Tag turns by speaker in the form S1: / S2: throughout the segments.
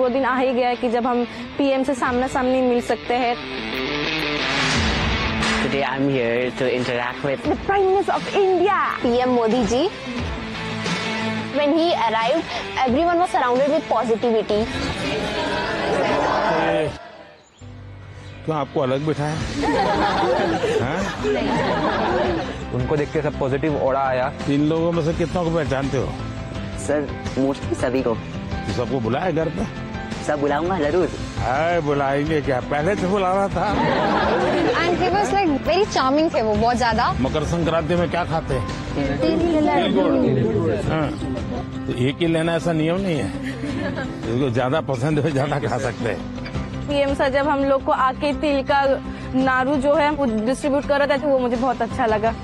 S1: वो दिन आ ही गया है कि जब हम पीएम से सामना सामनी मिल सकते हैं।
S2: Today I'm here to interact with
S1: The Prime Minister of India,
S3: PM Modi ji. When he arrived, everyone was surrounded with positivity.
S4: क्यों आपको अलग बिठाया?
S5: उनको देख के सब पॉजिटिव ऑरा आया।
S4: तीन लोगों में से कितनों को पहचानते हो?
S2: सर मोस्टली सभी को।
S4: तो सबको बुलाया घर पे?
S2: सब बुलाऊंगा जरूर।
S4: है बुलाएंगे क्या, पहले से बुलाना था।
S3: And he was like very charming थे वो बहुत ज्यादा।
S4: मकर संक्रांति में क्या खाते हैं? तिल गुड़। हाँ, तो एक ही लेना ऐसा नियम नहीं है, जिसको ज्यादा पसंद है ज्यादा खा सकते हैं।
S1: पीएम सर जब हम लोग को आके तिल का नारू जो है वो डिस्ट्रीब्यूट कर रहे थे, वो मुझे बहुत अच्छा लगा।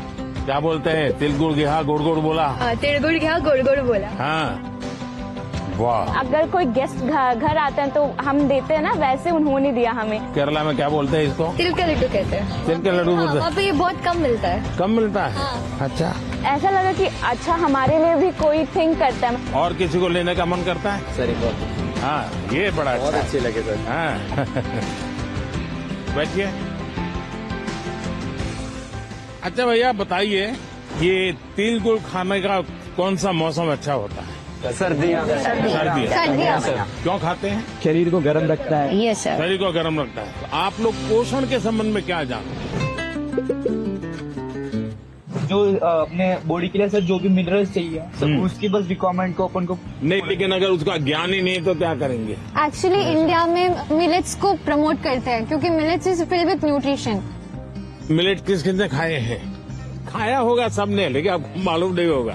S4: क्या बोलते हैं? तिल गुड़ गया गुड़ गुड़ बोला।
S3: तिल गुड़ गया गुड़ गुड़ बोला।
S4: हाँ, वाह।
S1: अगर कोई गेस्ट घर आते हैं तो हम देते हैं ना, वैसे उन्होंने दिया हमें।
S4: केरला में क्या बोलते हैं इसको?
S3: तिल का लड्डू कहते हैं।
S4: तिल के लड्डू बोलते हैं।
S3: वहाँ पे ये बहुत कम मिलता है।
S4: कम मिलता है? अच्छा।
S1: ऐसा लगा कि अच्छा हमारे लिए भी कोई थिंक करता है।
S4: और किसी को लेने का मन करता है?
S5: सर बहुत
S4: हाँ, ये बड़ा
S5: बहुत
S4: अच्छा।
S5: अच्छे लगे सर।
S4: हाँ। बैठिए। अच्छा भैया बताइए, ये तिल गुड़ खाने का कौन सा मौसम अच्छा होता है?
S5: सर्दियाँ।
S4: सर्दियाँ।
S3: सर
S4: क्यों खाते हैं?
S5: शरीर को गर्म रखता है।
S3: ये सर
S4: शरीर को गर्म रखता है। तो आप लोग पोषण के संबंध में क्या जानते हैं?
S6: जो अपने बॉडी के लिए सर जो भी मिनरल्स चाहिए सब उसकी बस रिक्वायरमेंट को अपन को
S4: नहीं, लेकिन अगर उसका ज्ञान ही नहीं तो क्या करेंगे?
S3: एक्चुअली इंडिया में मिलेट्स को प्रमोट करते हैं क्योंकि millets is filled with nutrition.
S4: Millet किस किसने खाए हैं? खाया होगा सबने, लेकिन आपको मालूम नहीं होगा।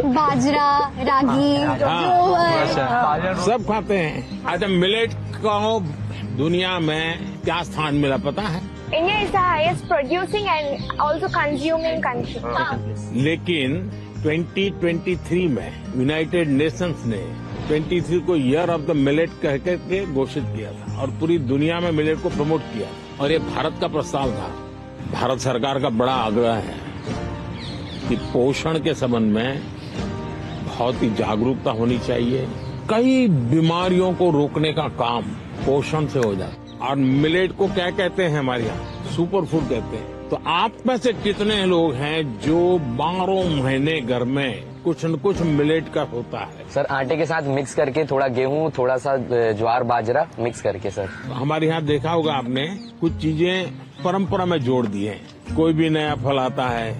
S3: बाजरा, रागी,
S4: हाँ, सब खाते हैं। अच्छा, मिलेट को दुनिया में क्या स्थान मिला पता है?
S1: India is the highest producing and also consuming country.
S4: लेकिन 2023 में यूनाइटेड नेशंस ने 23 को ईयर ऑफ द मिलेट कह के घोषित किया था और पूरी दुनिया में मिलेट को प्रमोट किया, और ये भारत का प्रस्ताव था। भारत सरकार का बड़ा आग्रह है कि पोषण के संबंध में बहुत ही जागरूकता होनी चाहिए। कई बीमारियों को रोकने का काम पोषण से हो जाता है। और मिलेट को क्या कहते हैं हमारे यहाँ? सुपर फूड कहते हैं। तो आप में से कितने लोग हैं जो 12 महीने घर में कुछ न कुछ मिलेट का होता है?
S5: सर आटे के साथ मिक्स करके, थोड़ा गेहूं, थोड़ा सा ज्वार बाजरा मिक्स करके सर।
S4: हमारे यहाँ देखा होगा आपने, कुछ चीजें परंपरा में जोड़ दी हैं। कोई भी नया फल आता है,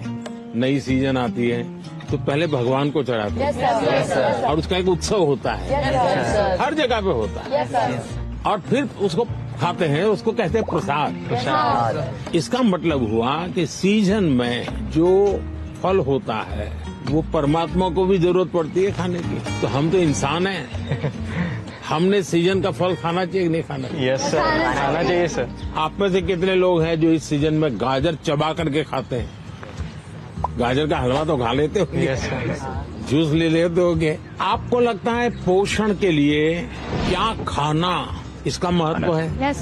S4: नई सीजन आती है, तो पहले भगवान को चढ़ाते हैं और उसका एक उत्सव होता है। हर जगह पे होता है। और फिर उसको खाते हैं, उसको कहते हैं प्रसाद। इसका मतलब हुआ कि सीजन में जो फल होता है वो परमात्मा को भी जरूरत पड़ती है खाने की। तो हम तो इंसान हैं, हमने सीजन का फल खाना चाहिए कि नहीं खाना चाहिए?
S5: यस सर, खाना चाहिए सर।
S4: आप में से कितने लोग हैं जो इस सीजन में गाजर चबा करके खाते हैं? गाजर का हलवा तो खा लेते होंगे।
S5: Yes sir.
S4: जूस ले लेते होंगे। आपको लगता है पोषण के लिए क्या खाना इसका महत्व है?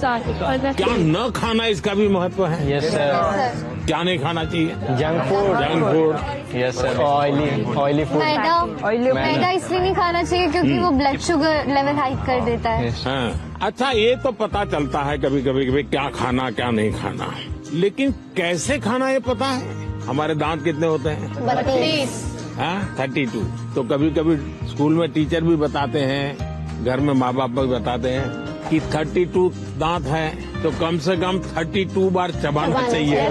S4: क्या न खाना इसका भी महत्व है?
S5: Yes sir.
S4: क्या नहीं खाना चाहिए?
S5: Junk food. Yes sir. Oily food.
S3: मैदा इसलिए नहीं खाना चाहिए क्योंकि वो ब्लड शुगर लेवल हाई कर देता है।
S4: हाँ, अच्छा ये तो पता चलता है कभी कभी कि क्या खाना क्या नहीं खाना, लेकिन कैसे खाना ये पता है? हमारे दांत कितने होते हैं?
S3: 32।
S4: हाँ, 32। तो कभी कभी स्कूल में टीचर भी बताते हैं, घर में माँ बाप भी बताते हैं कि 32 दांत है तो कम से कम 32 बार चबाना चाहिए।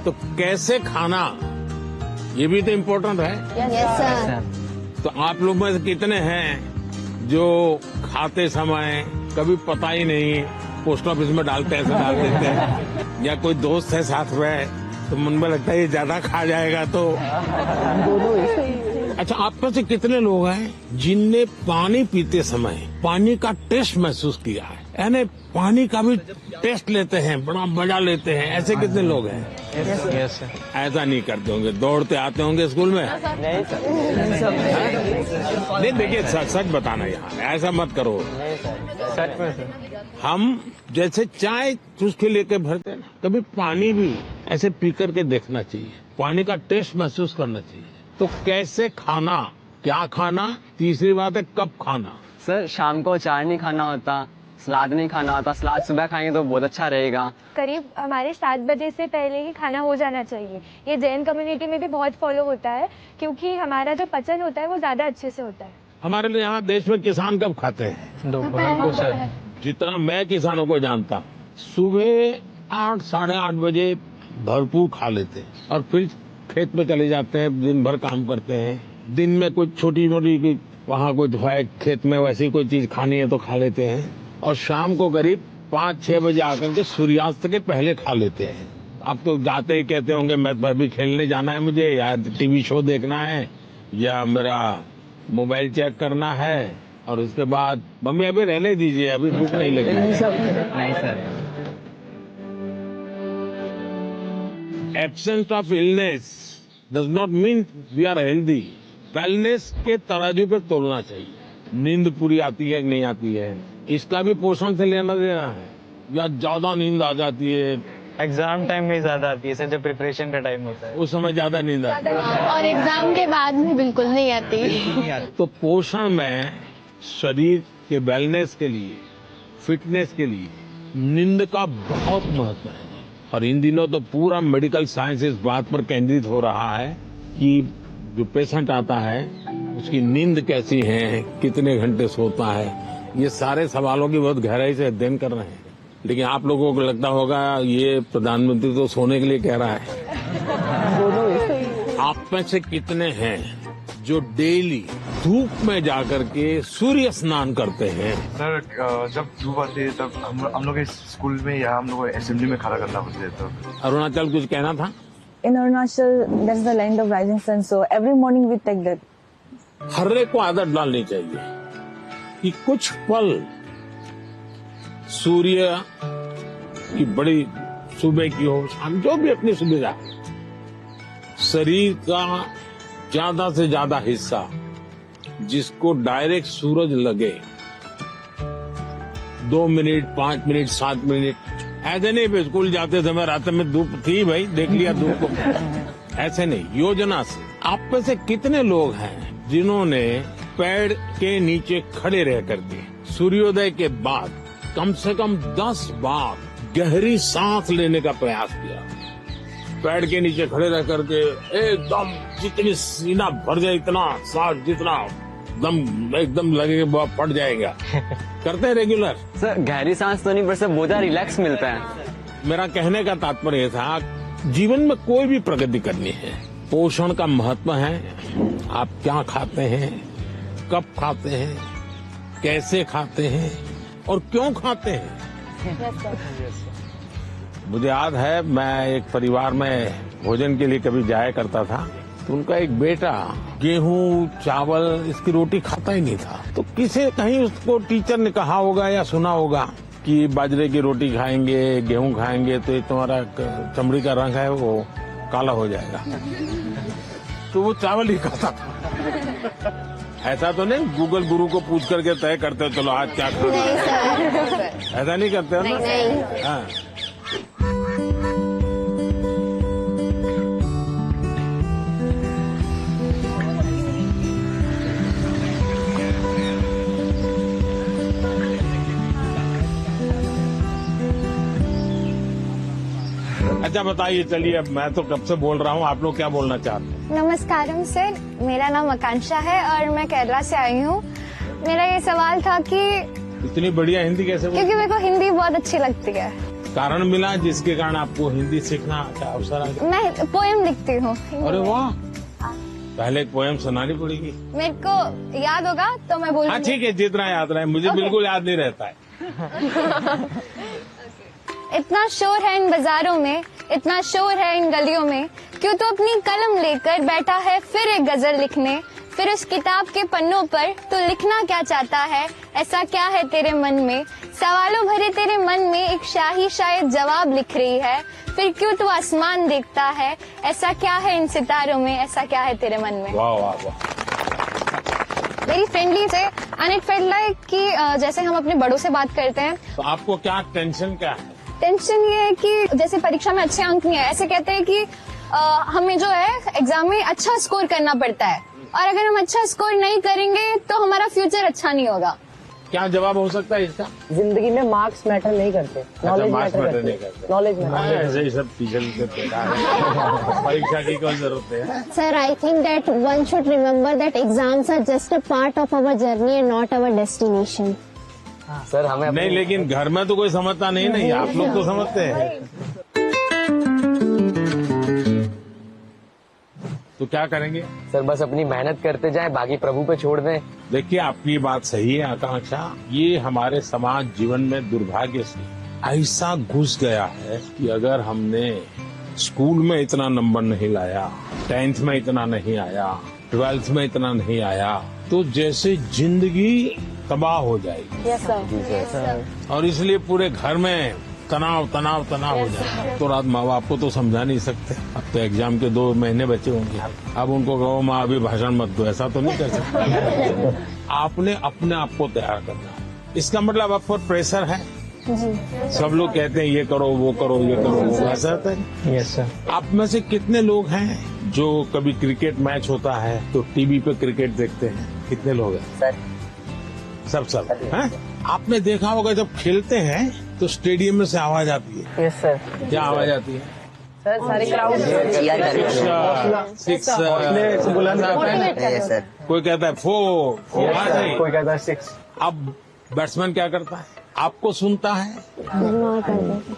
S4: तो कैसे खाना, ये भी तो इम्पोर्टेंट है।
S3: Yes sir.
S4: तो आप लोग में से कितने हैं जो खाते समय कभी पता ही नहीं, पोस्ट ऑफिस में डालते ऐसे डाल देते हैं, या कोई दोस्त है साथ में तो मन में लगता है ये ज्यादा खा जाएगा तो। अच्छा, आप में से कितने लोग हैं जिनने पानी पीते समय पानी का टेस्ट महसूस किया है? यानी पानी का भी टेस्ट लेते हैं, बड़ा मजा लेते हैं, ऐसे कितने लोग हैं?
S5: Yes sir.
S4: ऐसा नहीं करते होंगे, दौड़ते आते होंगे स्कूल में?
S5: नहीं सर।
S4: नहीं, देखिए सच बताना, यहाँ ऐसा मत करो।
S5: सच में सर।
S4: हम जैसे चाय चुस्की लेके भरते हैं, कभी पानी भी ऐसे पी करके देखना चाहिए, पानी का टेस्ट महसूस करना चाहिए। तो कैसे खाना, क्या खाना, तीसरी बात है कब खाना।
S7: सर शाम को अचार नहीं खाना होता, सलाद नहीं खाना होता। सलाद सुबह खाएंगे तो बहुत अच्छा रहेगा।
S8: करीब हमारे 7 बजे से पहले ही खाना हो जाना चाहिए। ये जैन कम्युनिटी में भी बहुत फॉलो होता है, क्योंकि हमारा जो पचन होता है वो ज्यादा अच्छे से होता है।
S4: हमारे लिए यहाँ देश में किसान कब खाते हैं?
S7: दोपहर को सर।
S4: जितना मैं किसानों को जानता हूँ, सुबह 8 साढ़े 8 बजे भरपूर खा लेते हैं और फिर खेत में चले जाते हैं, दिन भर काम करते हैं। दिन में कुछ छोटी मोटी वहाँ कुछ है खेत में, वैसी कोई चीज खानी है तो खा लेते हैं और शाम को करीब 5-6 बजे आकर के सूर्यास्त के पहले खा लेते हैं। अब तो जाते ही कहते होंगे मैं भी खेलने जाना है मुझे, या टीवी शो देखना है, या मेरा मोबाइल चेक करना है, और उसके बाद मम्मी अभी रहने दीजिए, अभी भूख नहीं लगी।
S7: नहीं sir.
S4: Absence of illness does not mean we are healthy. Wellness के तराजू पे तोलना चाहिए। नींद पूरी आती है कि नहीं आती है, इसका भी पोषण से लेना देना है, या ज्यादा नींद आ जाती है।
S6: एग्जाम टाइम में ज्यादा आती है सर, जब प्रिपरेशन का टाइम होता है
S4: उस समय ज्यादा नींद आती है
S3: और एग्जाम के बाद में बिल्कुल नहीं आती।
S4: तो पोषण में शरीर के वेलनेस के लिए, फिटनेस के लिए नींद का बहुत महत्व है। और इन दिनों तो पूरा मेडिकल साइंस इस बात पर केंद्रित हो रहा है कि जो पेशेंट आता है उसकी नींद कैसी है, कितने घंटे सोता है, ये सारे सवालों की बहुत गहराई से अध्ययन कर रहे हैं। लेकिन आप लोगों को लगता होगा ये प्रधानमंत्री तो सोने के लिए कह रहा है। आप में से कितने हैं जो डेली धूप में जाकर के सूर्य स्नान करते हैं?
S9: सर जब धूप आती है तब हम लोग स्कूल में या हम लोग असेंबली में खड़ा करना पड़ता है। तो
S4: अरुणाचल कुछ कहना था?
S10: In Arunachal, that's the land of rising sun. So every morning we take that.
S4: हर एक को आदत डालनी चाहिए कि कुछ पल सूर्य की बड़ी सुबह की हो, शाम, जो भी अपनी सुविधा, शरीर का ज्यादा से ज्यादा हिस्सा जिसको डायरेक्ट सूरज लगे, 2 मिनट, 5 मिनट, 7 मिनट, ऐसे नहीं स्कूल जाते समय रात में धूप थी भाई देख लिया धूप को, ऐसे नहीं, योजना से। आप में से कितने लोग हैं जिन्होंने पेड़ के नीचे खड़े रह करके सूर्योदय के बाद कम से कम 10 बार गहरी सांस लेने का प्रयास किया? पेड़ के नीचे खड़े रह करके एकदम जितनी सीना भर जाए, इतना सांस जितना दम एकदम लगे फट जाएगा। करते हैं रेगुलर?
S7: सर गहरी सांस तो नहीं, पर सर बहुत रिलैक्स मिलता है।
S4: मेरा कहने का तात्पर्य था, जीवन में कोई भी प्रगति करनी है, पोषण का महत्व है। आप क्या खाते हैं, कब खाते हैं, कैसे खाते हैं और क्यों खाते हैं। मुझे याद है मैं एक परिवार में भोजन के लिए कभी जाया करता था, तो उनका एक बेटा गेहूं चावल इसकी रोटी खाता ही नहीं था। तो किसी कहीं उसको टीचर ने कहा होगा या सुना होगा कि बाजरे की रोटी खाएंगे, गेहूं खाएंगे तो ये तुम्हारा चमड़ी का रंग है वो काला हो जाएगा। तो वो चावल ही खाता था। ऐसा तो नहीं गूगल गुरु को पूछ करके तय करते हो चलो आज क्या खाना है, ऐसा नहीं करते हो ना? हाँ। अच्छा बताइए, चलिए अब मैं तो कब से बोल रहा हूँ, आप लोग क्या बोलना चाहते हैं?
S8: नमस्कारम सर, मेरा नाम आकांक्षा है और मैं केरला से आई हूँ। मेरा ये सवाल था कि
S4: इतनी बढ़िया हिंदी कैसे बोलते?
S8: क्योंकि मेरे को हिंदी बहुत अच्छी लगती है।
S4: कारण मिला जिसके कारण आपको हिंदी सीखना का अवसर आ गया?
S8: मैं पोएम लिखती हूँ।
S4: अरे वाह, पहले एक पोएम सुनानी पड़ेगी।
S8: मेरे को याद होगा तो मैं बोलूँगी।
S4: हाँ ठीक है, जितना याद रहे, मुझे बिल्कुल याद नहीं रहता है।
S8: इतना शोर है इन बाजारों में, इतना शोर है इन गलियों में, क्यों तो अपनी कलम लेकर बैठा है फिर एक गजल लिखने। फिर उस किताब के पन्नों पर तू लिखना क्या चाहता है, ऐसा क्या है तेरे मन में। सवालों भरे तेरे मन में एक शाही शायद जवाब लिख रही है। फिर क्यों तू आसमान देखता है, ऐसा क्या है इन सितारों में, ऐसा क्या है तेरे मन में।
S4: वाह वाह वाह,
S8: वेरी फ्रेंडली से। एंड इट फेल्ट लाइक कि जैसे हम अपने बड़ों से बात करते हैं।
S4: तो आपको क्या टेंशन क्या है?
S8: टेंशन ये है कि जैसे परीक्षा में अच्छे अंक नहीं है, ऐसे कहते हैं कि हमें जो है एग्जाम में अच्छा स्कोर करना पड़ता है, और अगर हम अच्छा स्कोर नहीं करेंगे तो हमारा फ्यूचर अच्छा नहीं होगा।
S4: क्या जवाब हो सकता है इसका?
S11: जिंदगी में मार्क्स मैटर नहीं करते, नॉलेज
S4: मार्क्स
S11: मैटर
S4: मैटर नहीं
S11: करते,
S4: करते।
S11: Knowledge matter.
S4: ऐसे ही सब टीचर परीक्षा की कौन जरूरत है?
S3: Sir, I think that one should remember that exams are just a part of our journey and not our destination.
S5: Sir हमें
S4: नहीं, लेकिन घर में तो कोई समझता नहीं, आप लोग तो समझते हैं। तो क्या करेंगे?
S5: सर बस अपनी मेहनत करते जाएं, बाकी प्रभु पे छोड़ दें।
S4: देखिए, आपकी बात सही है आकांक्षा। ये हमारे समाज जीवन में दुर्भाग्य से ऐसा घुस गया है कि अगर हमने स्कूल में इतना नंबर नहीं लाया, 10th में इतना नहीं आया, 12th में इतना नहीं आया, तो जैसे जिंदगी तबाह हो जाएगी।
S8: Yes sir.
S4: और इसलिए पूरे घर में तनाव तनाव तनाव हो जाए। तो रात माँ बाप को तो समझा नहीं सकते। अब तो एग्जाम के 2 महीने बचे होंगे, अब उनको कहो माँ अभी भाषण मत दो, ऐसा तो नहीं कर सकते। आपने अपने आप को तैयार करना है। इसका मतलब आप पर प्रेशर है। सब लोग कहते हैं ये करो वो करो ये करो वो, ऐसा होता है।
S11: Yes sir.
S4: आप में से कितने लोग हैं जो कभी क्रिकेट मैच होता है तो टीवी पे क्रिकेट देखते हैं? कितने लोग हैं?
S2: सर
S4: सब हैं? आपने देखा होगा जब खेलते हैं तो स्टेडियम में से आवाज आती है।
S11: Yes sir.
S4: क्या आवाज आती है?
S11: सर सारे क्राउड
S2: चियर करते
S4: सिक्स
S2: हैं सर।
S4: कोई कहता है 4
S11: कोई कहता है 6।
S4: अब बैट्समैन क्या करता है? आपको सुनता है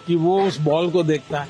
S4: कि वो उस बॉल को देखता है?